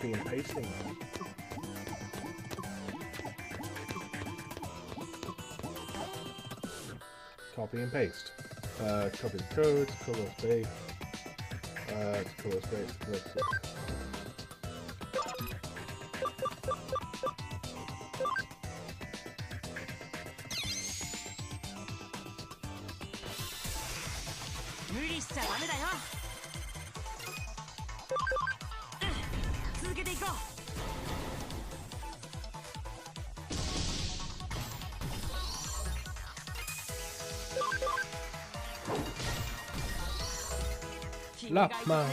copy and pasting. Copy and paste. Copy the code, color space, color space, Lapman.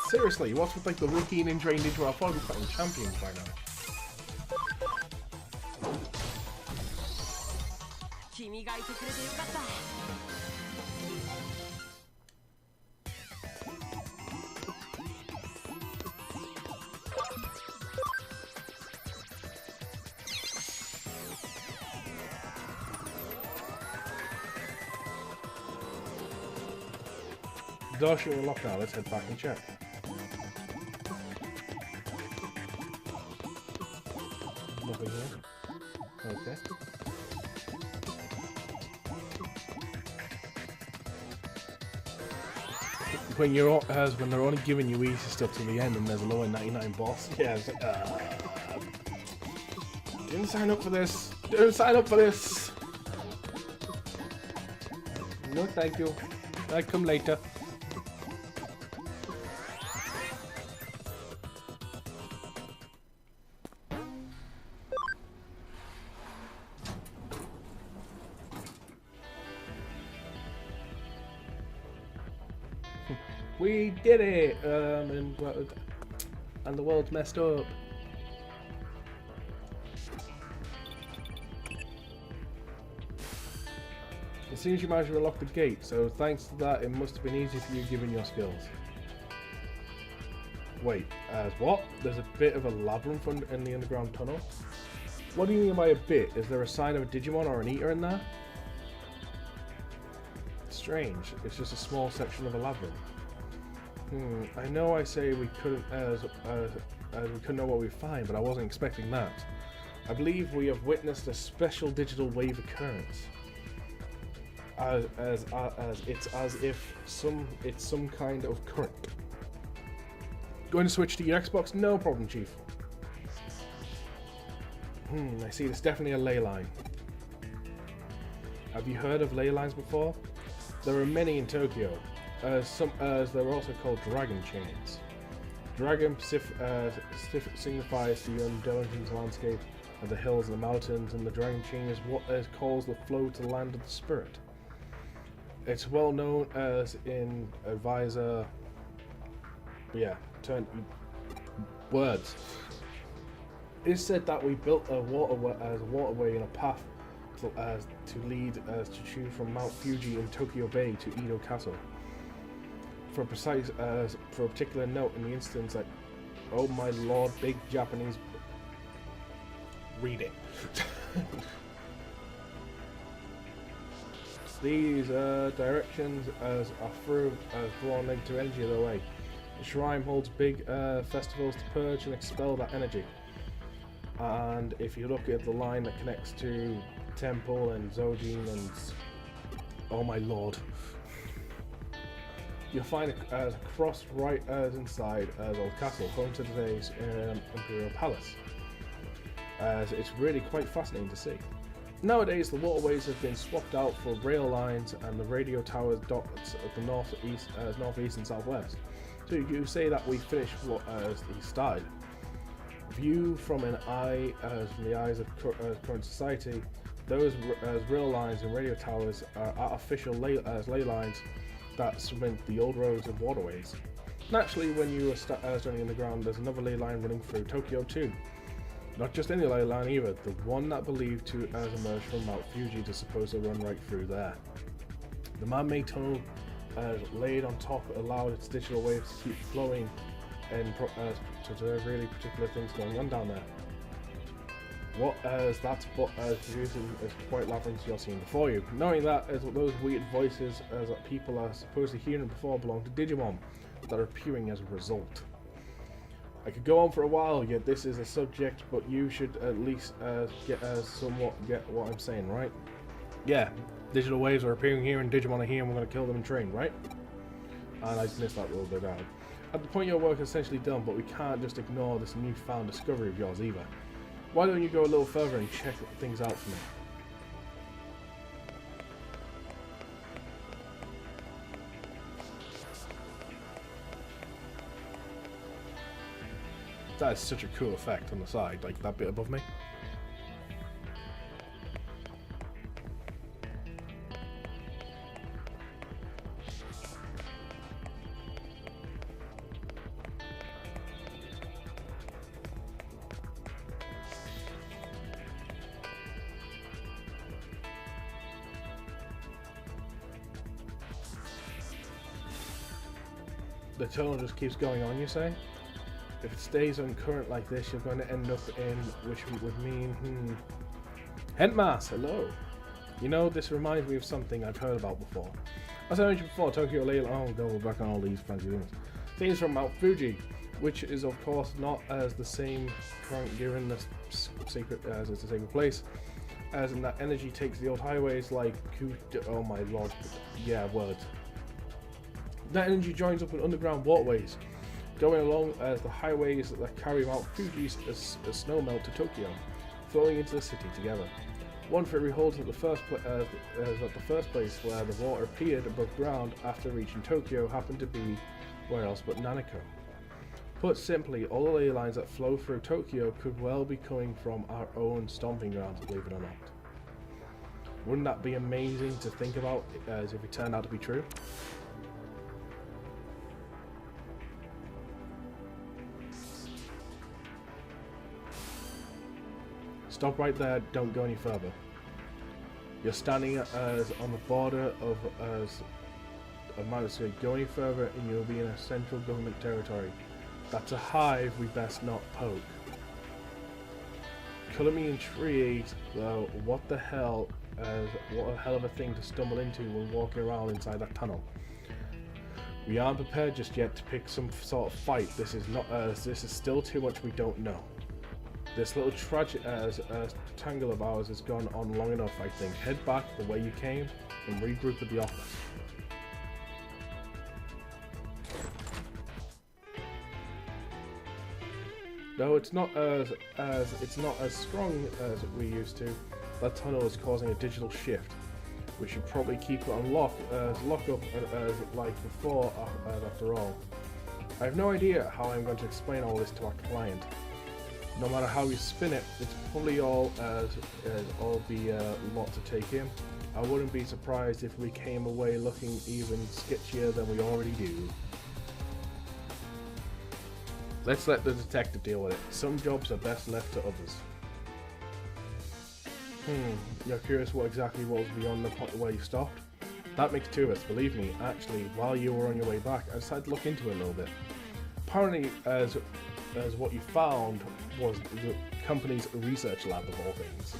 Seriously, what's with like the rookie and trained into our thought we're fighting champions by now. Darsha in lockdown, let's head back and check. Nothing here. Okay. When you're when they're only giving you easy stuff to the end and there's a lower 99 boss, yeah, it's like, didn't sign up for this. Didn't sign up for this. No, thank you. I'll come later. We did it! And the world's messed up. As soon as you managed to unlock the gate, so thanks to that, it must have been easy for you given your skills. Wait, as what? There's a bit of a labyrinth in the underground tunnel? What do you mean by a bit? Is there a sign of a Digimon or an eater in there? Strange, it's just a small section of a labyrinth. I know I say we couldn't as we couldn't know what we'd find, but I wasn't expecting that. I believe we have witnessed a special digital wave occurrence. It's as if it's some kind of current. Going to switch to your Xbox? No problem, Chief. I see, it's definitely a ley line. Have you heard of ley lines before? There are many in Tokyo. They're also called dragon chains. Dragon signifies the indulgent landscape of the hills and the mountains, and the dragon chain is what calls the flow to the land of the spirit. It's well known as in advisor. Yeah, words. It's said that we built a waterway and a path to lead to choose from Mount Fuji in Tokyo Bay to Edo Castle. For a particular note in the instance, like, oh my lord, big Japanese. Read it. These directions are drawn linked to energy of the way. The shrine holds big festivals to purge and expel that energy. And if you look at the line that connects to Temple and Zojin and oh my lord, you'll find a cross right inside Old Castle, home to today's Imperial Palace. It's really quite fascinating to see. Nowadays, the waterways have been swapped out for rail lines, and the radio towers dot at the northeast and southwest. So you say that we finished what he started. View from an eye, from the eyes of current society, those rail lines and radio towers are artificial ley lines that cement the old roads and waterways. Naturally, when you are standing in the ground, there's another ley line running through Tokyo too. Not just any ley line either, the one that believed to has emerged from Mount Fuji is supposed to run right through there. The man-made tunnel laid on top allowed its digital waves to keep flowing and to really particular things going on down there. What as that's what producing is quite labyrinth you're seeing before you. Knowing that as those weird voices as that people are supposedly hearing before belong to Digimon that are appearing as a result. I could go on for a while, yet this is a subject, but you should at least somewhat get what I'm saying, right? Yeah, digital waves are appearing here and Digimon are here and we're going to kill them and train, right? And I missed that little bit out. At the point your work is essentially done, but we can't just ignore this newfound discovery of yours either. Why don't you go a little further and check things out for me? That is such a cool effect on the side, like that bit above me. The tunnel just keeps going on, you say? If it stays on current like this, you're going to end up in, which would mean, Hentmas, hello. You know, this reminds me of something I've heard about before. As I mentioned before, Tokyo Leyland, oh no, we're back on all these fancy things. Things from Mount Fuji, which is of course not as the same current given the secret as it's a sacred place, as in that energy takes the old highways like, oh my lord, yeah, words. That energy joins up with underground waterways, going along as the highways that carry Mount Fuji's snowmelt to Tokyo, flowing into the city together. One theory holds that the first place where the water appeared above ground after reaching Tokyo happened to be where else but Nanako. Put simply, all the ley lines that flow through Tokyo could well be coming from our own stomping grounds, believe it or not. Wouldn't that be amazing to think about as if it turned out to be true? Stop right there, don't go any further. You're standing as on the border of Madison. Go any further and you'll be in a central government territory. That's a hive we best not poke. Colour me intrigued though, what a hell of a thing to stumble into when walking around inside that tunnel. We aren't prepared just yet to pick some sort of fight. This is still too much we don't know. This little tragic tangle of ours has gone on long enough, I think. Head back the way you came and regroup at the office. Though it's not as strong as we used to, that tunnel is causing a digital shift. We should probably keep it on lock up like before. After all, I have no idea how I'm going to explain all this to our client. No matter how we spin it, it's probably all be a lot to take in. I wouldn't be surprised if we came away looking even sketchier than we already do. Let's let the detective deal with it. Some jobs are best left to others. You're curious what exactly was beyond the point where you stopped? That makes two of us, believe me. Actually, while you were on your way back, I decided to look into it a little bit. Apparently, as what you found was the company's research lab of all things.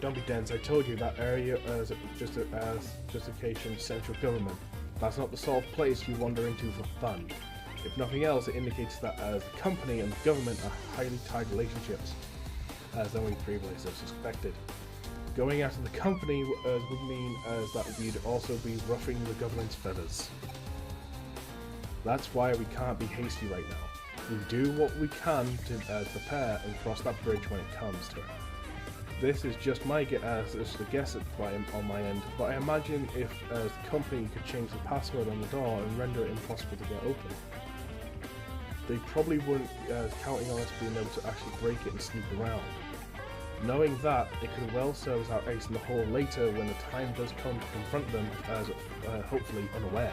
Don't be dense, I told you that area as justification central government. That's not the sort of place you wander into for fun. If nothing else, it indicates that as the company and the government are highly tied relationships, as than we previously suspected. Going after the company would mean that we'd also be ruffling the government's feathers. That's why we can't be hasty right now. We do what we can to prepare and cross that bridge when it comes to it. This is just my guess on my end, but I imagine if the company could change the password on the door and render it impossible to get open, they probably wouldn't counting on us being able to actually break it and sneak around. Knowing that, it could well serve as our ace in the hole later when the time does come to confront them as hopefully unaware.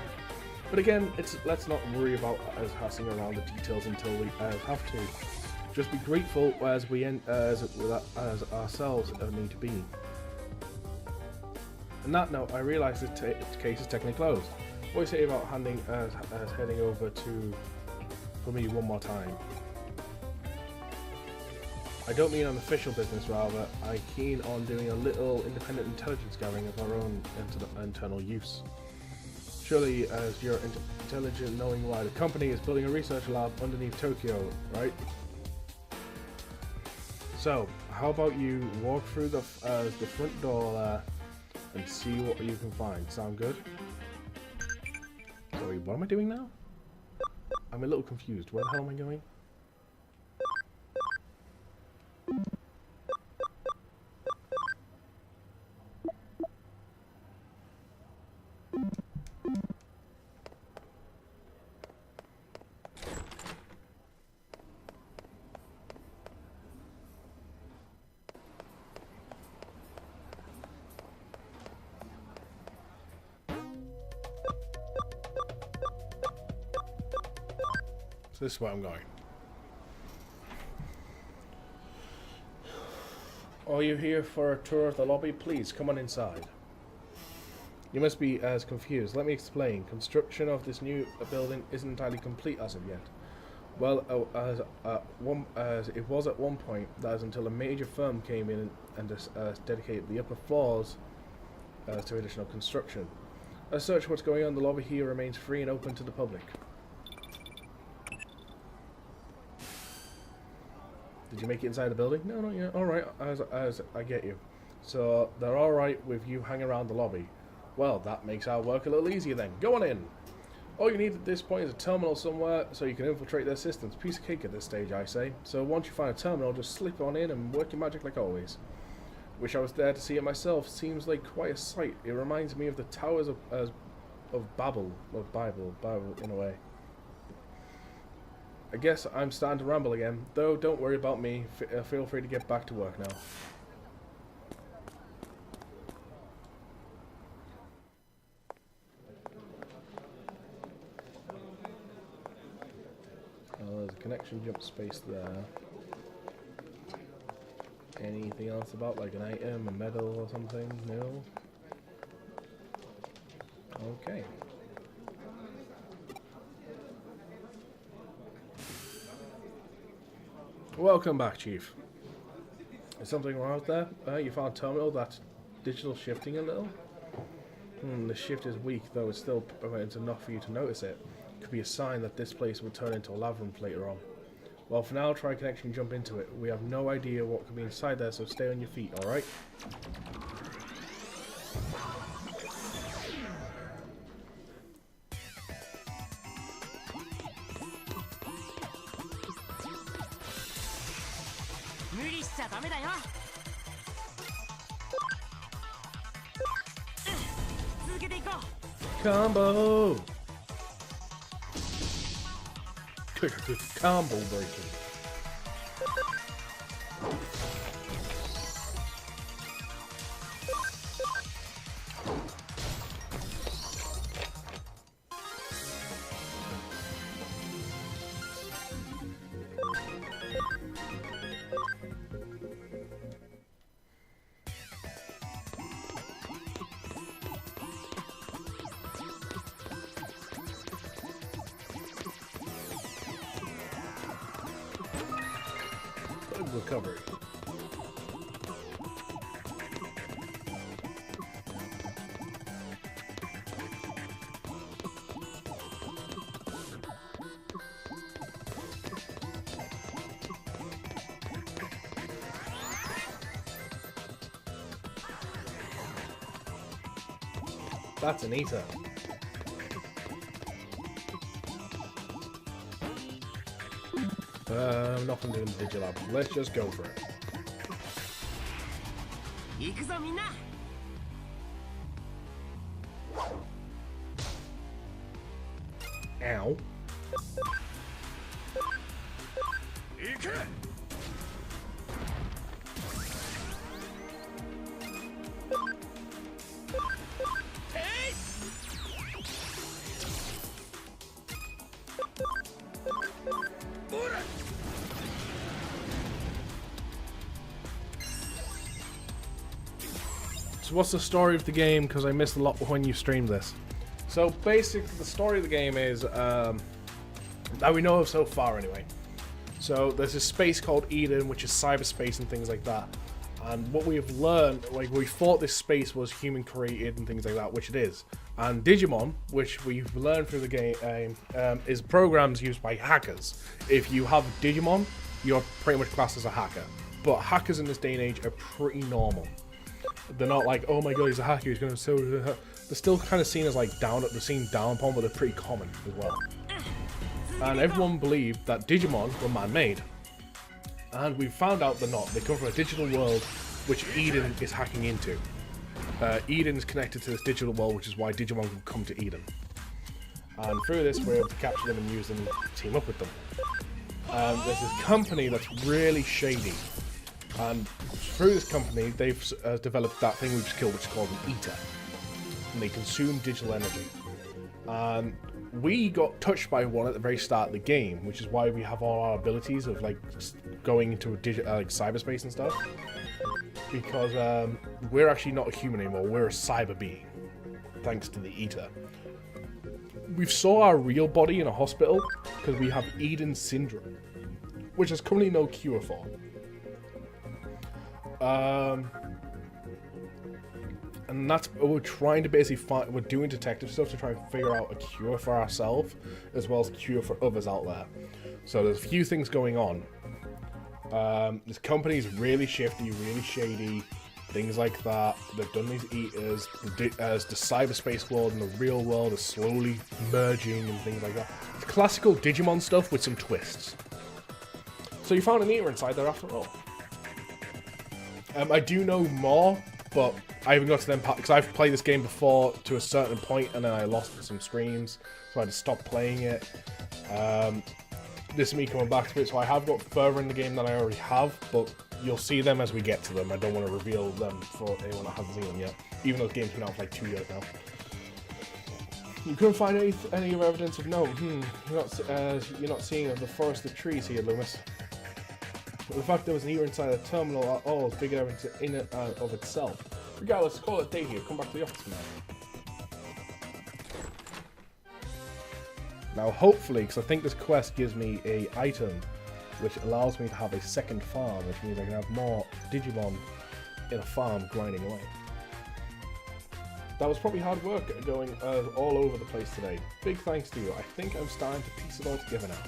But again, let's not worry about us hassling around the details until we have to. Just be grateful as ourselves need to be. On that note, I realise this case is technically closed. What do you say about heading over for me one more time? I don't mean on official business, rather. I'm keen on doing a little independent intelligence gathering of our own internal use. Surely, as you're intelligent, knowing why the company is building a research lab underneath Tokyo, right? So, how about you walk through the front door there and see what you can find? Sound good? Sorry, what am I doing now? I'm a little confused. Where the hell am I going? So this is where I'm going. Are you here for a tour of the lobby? Please, come on inside. You must be as confused. Let me explain. Construction of this new building isn't entirely complete as of yet. Well, as it was at one point, that is until a major firm came in and dedicated the upper floors to additional construction. As such, what's going on in the lobby here remains free and open to the public. Did you make it inside the building? No, not yet. Alright, as I get you. So, they're alright with you hanging around the lobby. Well, that makes our work a little easier then. Go on in! All you need at this point is a terminal somewhere so you can infiltrate their systems. Piece of cake at this stage, I say. So once you find a terminal, just slip on in and work your magic like always. Wish I was there to see it myself. Seems like quite a sight. It reminds me of the towers of Babel, Bible in a way. I guess I'm starting to ramble again, though don't worry about me. Feel free to get back to work now. There's a connection jump space there. Anything else about like an item, a medal or something? No? Okay. Welcome back, Chief. Is something wrong out there? You found a terminal that's digital shifting a little? The shift is weak, though it's still enough for you to notice it. Could be a sign that this place will turn into a labyrinth later on. Well, for now, try connection and jump into it. We have no idea what could be inside there, so stay on your feet, alright? Combo! Good combo breaking. Recovery. That's an eater. Nothing doing the Digilab. Let's just go for it. Ow. So what's the story of the game? Because I missed a lot when you streamed this. So basically the story of the game is, that we know of so far anyway. So there's this space called Eden, which is cyberspace and things like that. And what we've learned, like we thought this space was human created and things like that, which it is. And Digimon, which we've learned through the game, is programs used by hackers. If you have Digimon, you're pretty much classed as a hacker. But hackers in this day and age are pretty normal. They're not like, oh my god, he's a hacker, he's going to so. They're still kind of seen as like they're seen down upon, but they're pretty common as well. And everyone believed that Digimon were man-made. And we found out they're not. They come from a digital world, which Eden is hacking into. Eden is connected to this digital world, which is why Digimon can come to Eden. And through this, we're able to capture them and use them and team up with them. There's this company that's really shady. And through this company, they've developed that thing we just killed, which is called an Eater. And they consume digital energy. And we got touched by one at the very start of the game, which is why we have all our abilities of like going into a like cyberspace and stuff. Because we're actually not a human anymore, we're a cyber being, thanks to the Eater. We saw our real body in a hospital because we have Eden syndrome, which there's currently no cure for. And that's what we're trying to basically find. We're doing detective stuff to try and figure out a cure for ourselves, as well as a cure for others out there. So there's a few things going on. This company's really shifty, really shady, things like that. They've done these Eaters, as the cyberspace world and the real world are slowly merging and things like that. It's classical Digimon stuff with some twists. So you found an Eater inside there after all. I do know more, but I haven't got to them parts because I've played this game before to a certain point and then I lost some streams, so I had to stop playing it. This is me coming back to it, so I have got further in the game than I already have, but you'll see them as we get to them. I don't want to reveal them for anyone that hasn't seen them yet, even though the game's been out for like 2 years now. You couldn't find any evidence of no. You're not seeing the forest of trees here, Lumus. But the fact there was an Eater inside the terminal at all is big evidence in and of itself. Regardless, call it a day here. Come back to the office now. Now, hopefully, because I think this quest gives me a item which allows me to have a second farm, which means I can have more Digimon in a farm grinding away. That was probably hard work going all over the place today. Big thanks to you. I think I'm starting to piece it all together now.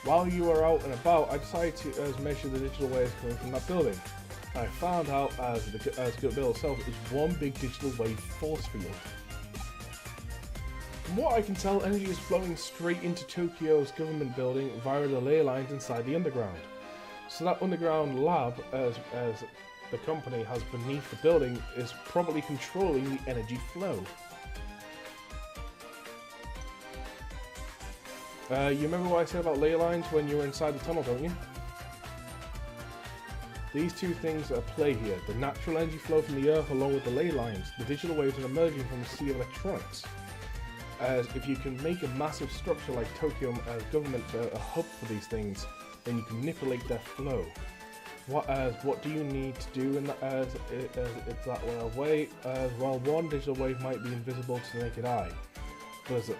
While you were out and about, I decided to measure the digital waves coming from that building. I found out the building itself is one big digital wave force field. From what I can tell, energy is flowing straight into Tokyo's government building via the ley lines inside the underground. So that underground lab, as the company has beneath the building, is probably controlling the energy flow. You remember what I said about ley lines when you were inside the tunnel, don't you? These two things are at play here. The natural energy flow from the earth along with the ley lines. The digital waves are emerging from the sea of electronics. As if you can make a massive structure like Tokyo as government a hub for these things, then you can manipulate their flow. What do you need to do in that it's that way? While one digital wave might be invisible to the naked eye, as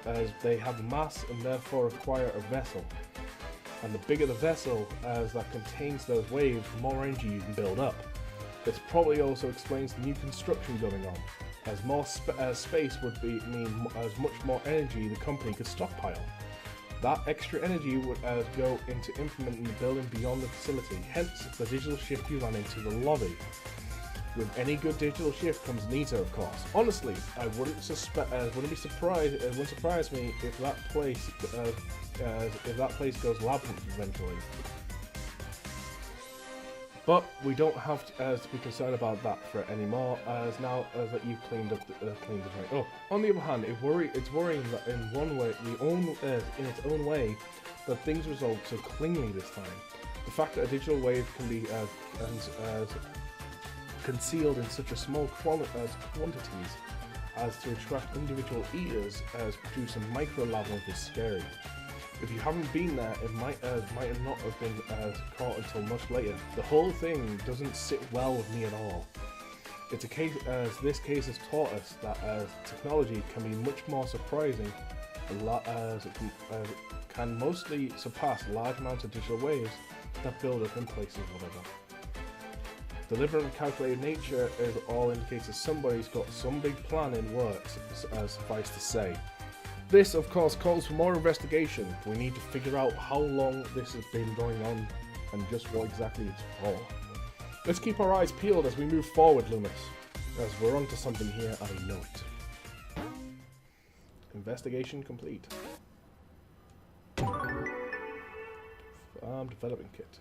they have mass and therefore require a vessel. And the bigger the vessel that contains those waves, the more energy you can build up. This probably also explains the new construction going on, as more space would mean as much more energy the company could stockpile. That extra energy would go into implementing the building beyond the facility, hence the digital shift you run into the lobby. With any good digital shift comes an Eater, of course. Honestly, I wouldn't be surprised. It wouldn't surprise me if that place goes labyrinth eventually. But we don't have to be concerned about that for anymore, as now that you've cleaned the drain. Oh, on the other hand, it's worrying that in one way, in its own way, that things resolve so cleanly this time. The fact that a digital wave can be concealed in such a small quantities as to attract individual Eaters as produce a micro labyrinth is scary. If you haven't been there, it might not have been caught until much later. The whole thing doesn't sit well with me at all. It's a case this case has taught us that technology can be much more surprising can mostly surpass large amounts of digital waves that build up in places, whatever. Deliberate and calculated nature is all indicates that somebody's got some big plan in works, as suffice to say. This, of course, calls for more investigation. We need to figure out how long this has been going on and just what exactly it's for. Let's keep our eyes peeled as we move forward, Lumus, as we're onto something here, I know it. Investigation complete. Farm development kit.